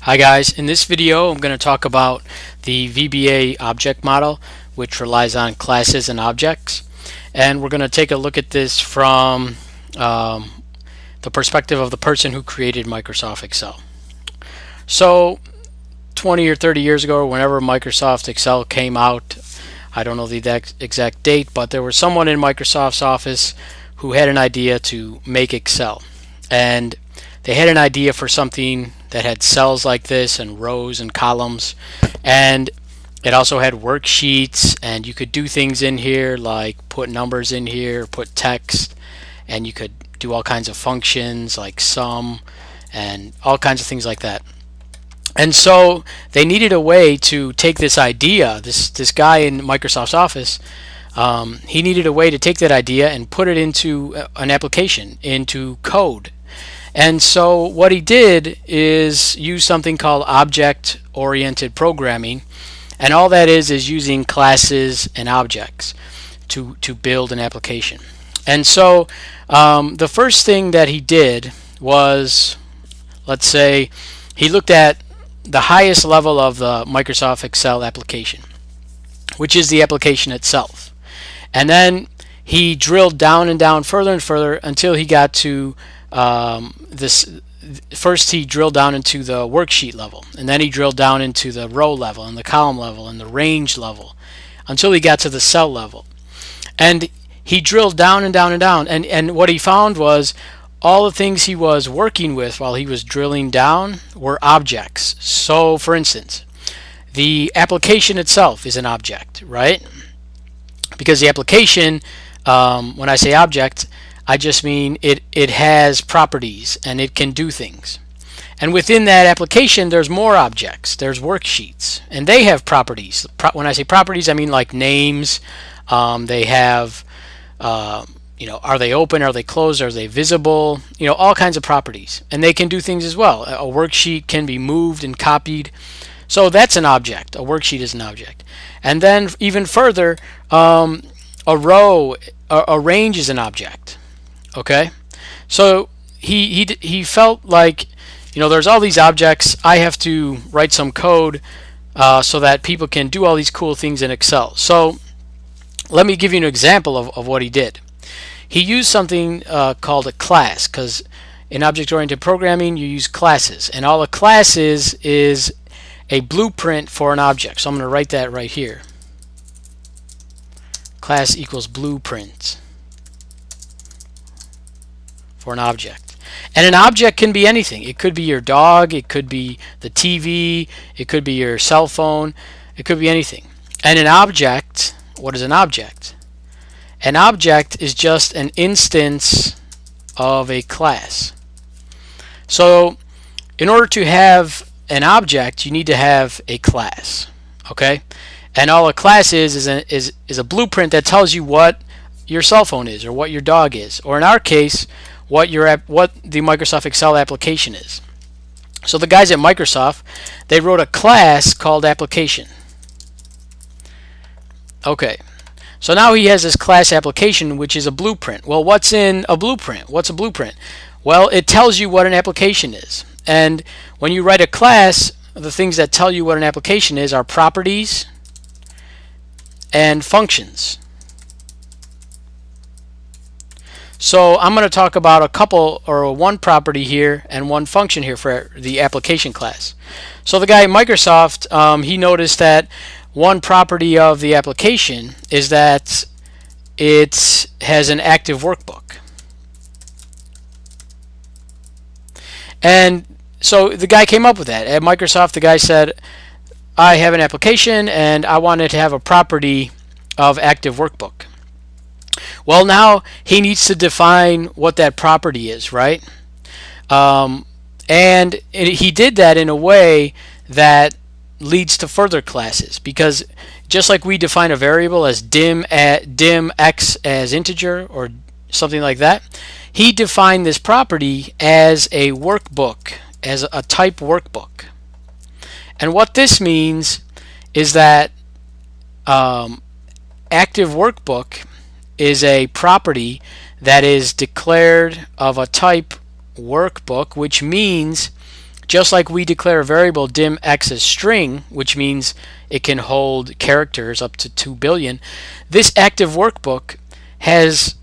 Hi guys, in this video I'm going to talk about the VBA object model, which relies on classes and objects, and we're going to take a look at this from the perspective of the person who created Microsoft Excel. So 20 or 30 years ago, whenever Microsoft Excel came out, I don't know the exact date, but there was someone in Microsoft's office who had an idea to make Excel, and they had an idea for something that had cells like this and rows and columns, and it also had worksheets, and you could do things in here like put numbers in here, put text, and you could do all kinds of functions like sum and all kinds of things like that. And so they needed a way to take this idea, this guy in Microsoft's office, he needed a way to take that idea and put it into an application, into code. And so what he did is use something called object-oriented programming, and all that is using classes and objects to build an application. And so the first thing that he did was, let's say, he looked at the highest level of the Microsoft Excel application, which is the application itself. And then he drilled down and down further and further until he got to first he drilled down into the worksheet level, and then he drilled down into the row level and the column level and the range level until he got to the cell level. And he drilled down and down and down, and what he found was all the things he was working with while he was drilling down were objects. So for instance, the application itself is an object, right? Because the application, when I say object, I just mean it has properties and it can do things. And within that application there's more objects. There's worksheets and they have properties. When I say properties, I mean like names. They have are they open, are they closed, are they visible, all kinds of properties. And they can do things as well. A worksheet can be moved and copied. So that's an object. A worksheet is an object. And then even further, a range is an object. Okay, so he felt like, there's all these objects. I have to write some code so that people can do all these cool things in Excel. So let me give you an example of what he did. He used something called a class, because in object-oriented programming you use classes, and all a class is a blueprint for an object. So I'm going to write that right here. Class equals blueprint for an object. And an object can be anything. It could be your dog, it could be the TV, it could be your cell phone, it could be anything. And an object, what is an object? An object is just an instance of a class. So in order to have an object, you need to have a class. Okay? And all a class is a blueprint that tells you what your cell phone is, or what your dog is, or in our case, what the Microsoft Excel application is. So the guys at Microsoft, they wrote a class called application. Okay, so now he has this class application, which is a blueprint. Well, what's in a blueprint? What's a blueprint? Well, it tells you what an application is. And when you write a class, the things that tell you what an application is are properties and functions. So I'm going to talk about a couple, or one property here and one function here for the application class. So the guy at Microsoft, he noticed that one property of the application is that it has an active workbook. And so the guy came up with that. At Microsoft, the guy said, I have an application and I wanted to have a property of active workbook. Well, now he needs to define what that property is, right? And he did that in a way that leads to further classes, because just like we define a variable as dim x as integer or something like that, he defined this property as a workbook, as a type workbook. And what this means is that active workbook is a property that is declared of a type workbook, which means just like we declare a variable dim x as string, which means it can hold characters up to 2 billion, this active workbook is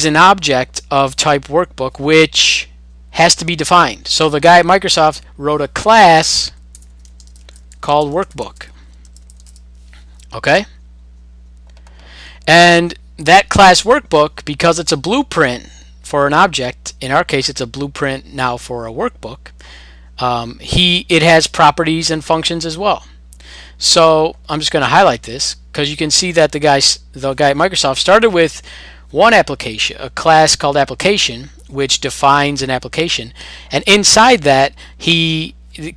an object of type workbook which has to be defined. So the guy at Microsoft wrote a class called workbook. Okay? And that class workbook, because it's a blueprint for an object, in our case it's a blueprint now for a workbook, it has properties and functions as well. So I'm just going to highlight this because you can see that the guy at Microsoft started with one application, a class called application, which defines an application, and inside that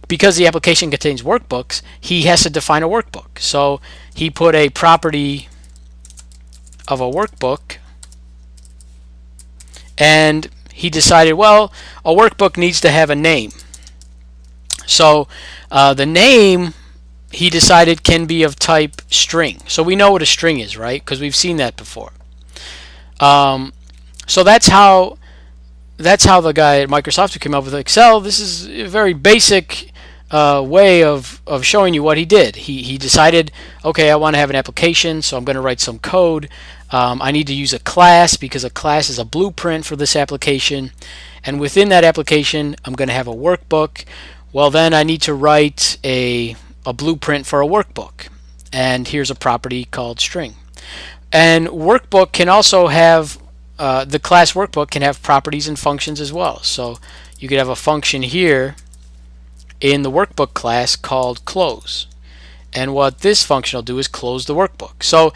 because the application contains workbooks, he has to define a workbook. So he put a property of a workbook, and he decided, well, a workbook needs to have a name. So the name, he decided, can be of type string. So we know what a string is, right? Because we've seen that before. So that's how the guy at Microsoft who came up with Excel. This is a very basic way of showing you what he did. He decided, okay, I want to have an application, so I'm going to write some code. I need to use a class because a class is a blueprint for this application, and within that application I'm going to have a workbook. Well, then I need to write a blueprint for a workbook, and here's a property called string. And workbook can also have the class workbook can have properties and functions as well. So you could have a function here in the workbook class called close, and what this function will do is close the workbook. So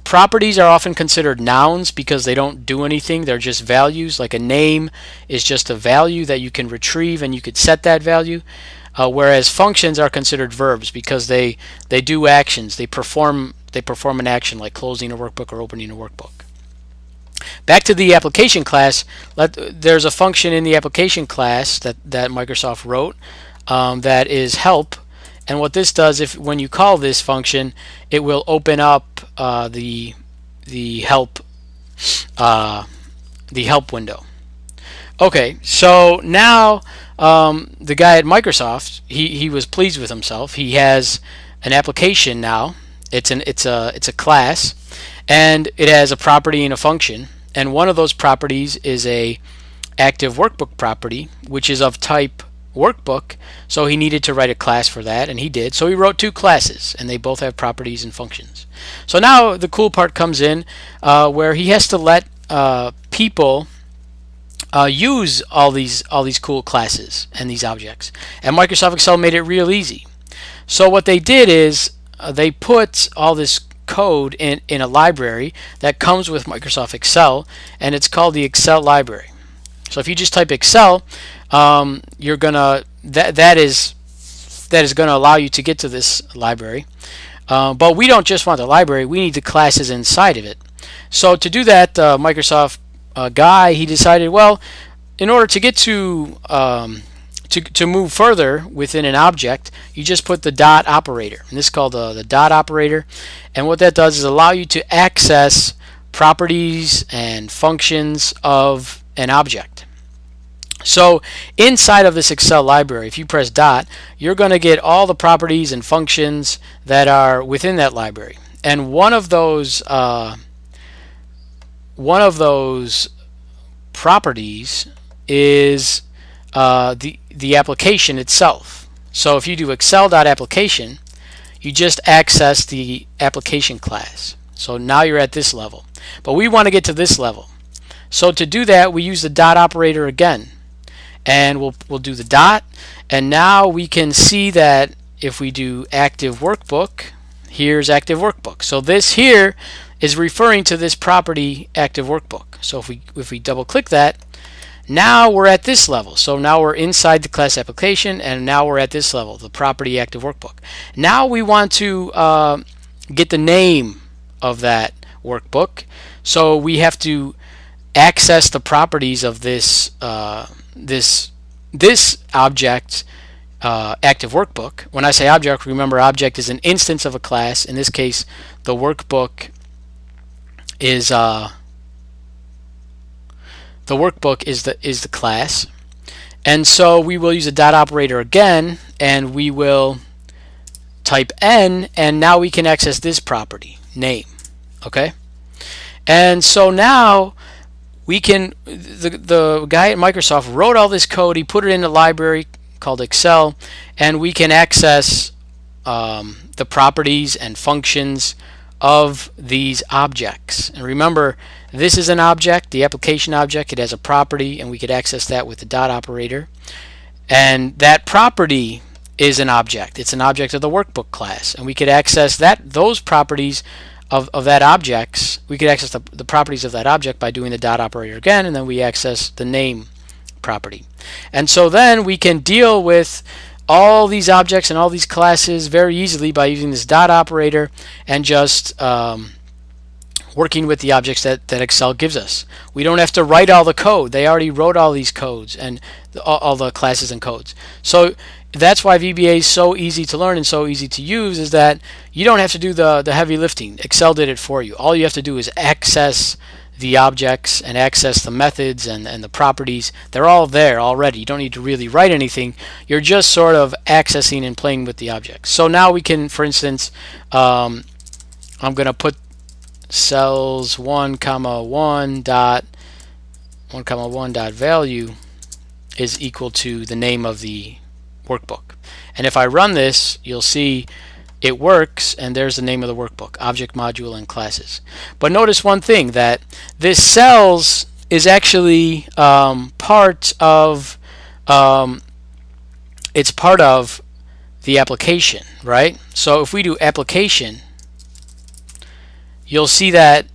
properties are often considered nouns because they don't do anything. They're just values. Like a name is just a value that you can retrieve and you could set that value. Whereas functions are considered verbs because they do actions. They perform an action like closing a workbook or opening a workbook. Back to the application class, there's a function in the application class that Microsoft wrote that is help. And what this does, when you call this function, it will open up the help window. Okay, so now the guy at Microsoft, he was pleased with himself. He has an application now. It's a class, and it has a property and a function. And one of those properties is a active workbook property, which is of type workbook. So he needed to write a class for that, and he did. So he wrote two classes, and they both have properties and functions. So now the cool part comes in where he has to let people use all these cool classes and these objects. And Microsoft Excel made it real easy. So what they did is they put all this code in a library that comes with Microsoft Excel, and it's called the Excel library. So if you just type Excel, you're gonna that is gonna allow you to get to this library. But we don't just want the library; we need the classes inside of it. So to do that, Microsoft guy, he decided, well, in order to get to move further within an object, you just put the dot operator, and this is called the dot operator. And what that does is allow you to access properties and functions of an object. So inside of this Excel library, if you press dot, you're going to get all the properties and functions that are within that library. And one of those properties is the application itself. So if you do excel.application, you just access the application class. So now you're at this level. But we want to get to this level. So to do that, we use the dot operator again. And we'll do the dot. And now we can see that if we do active workbook, here's active workbook. So this here is referring to this property active workbook. So if we double click that, now we're at this level. So now we're inside the class application, and now we're at this level, the property active workbook. Now we want to get the name of that workbook. So we have to access the properties of this this object active workbook. When I say object, remember object is an instance of a class. In this case, the workbook is the class, And so we will use a dot operator again, and we will type n, and now we can access this property, name. Okay? And so now we can, the guy at Microsoft wrote all this code, he put it in a library called Excel, and we can access the properties and functions of these objects. And remember, this is an object, the application object. It has a property, and we could access that with the dot operator. And that property is an object. It's an object of the workbook class, and we could access those properties of that objects. We could access the properties of that object by doing the dot operator again, and then we access the name property. And so then we can deal with all these objects and all these classes very easily by using this dot operator and just working with the objects that Excel gives us. We don't have to write all the code. They already wrote all these codes and all the classes and codes. So that's why VBA is so easy to learn and so easy to use, is that you don't have to do the heavy lifting. Excel did it for you. All you have to do is access the objects and access the methods and the properties. They're all there already. You don't need to really write anything. You're just sort of accessing and playing with the objects. So now we can, for instance, I'm going to put cells 1, 1 dot 1, dot value is equal to the name of the workbook. And if I run this, you'll see it works, and there's the name of the workbook, object module and classes. But notice one thing, that this cells is actually part of it's part of the application, right? So if we do application, you'll see that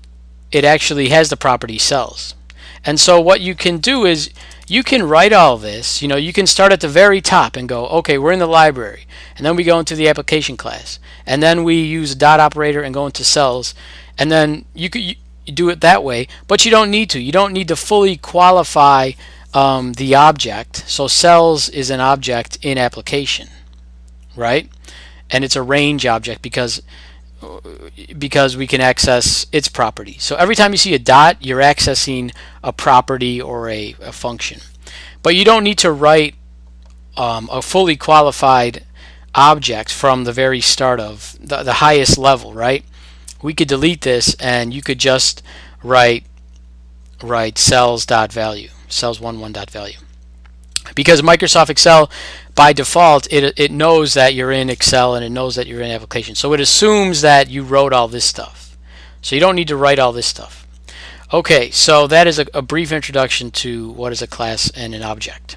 it actually has the property cells. And so what you can do is you can write all this. You can start at the very top and go, okay, we're in the library, and then we go into the application class, and then we use a dot operator and go into cells, and then you do it that way. But you don't need to. You don't need to fully qualify the object. So cells is an object in application, right? And it's a range object because we can access its property. So every time you see a dot, you're accessing a property or a function. But you don't need to write a fully qualified object from the very start of the highest level, right? We could delete this, and you could just write cells.value, cells11.value. Because Microsoft Excel, by default, it knows that you're in Excel, and it knows that you're in application. So it assumes that you wrote all this stuff. So you don't need to write all this stuff. Okay, so that is a brief introduction to what is a class and an object.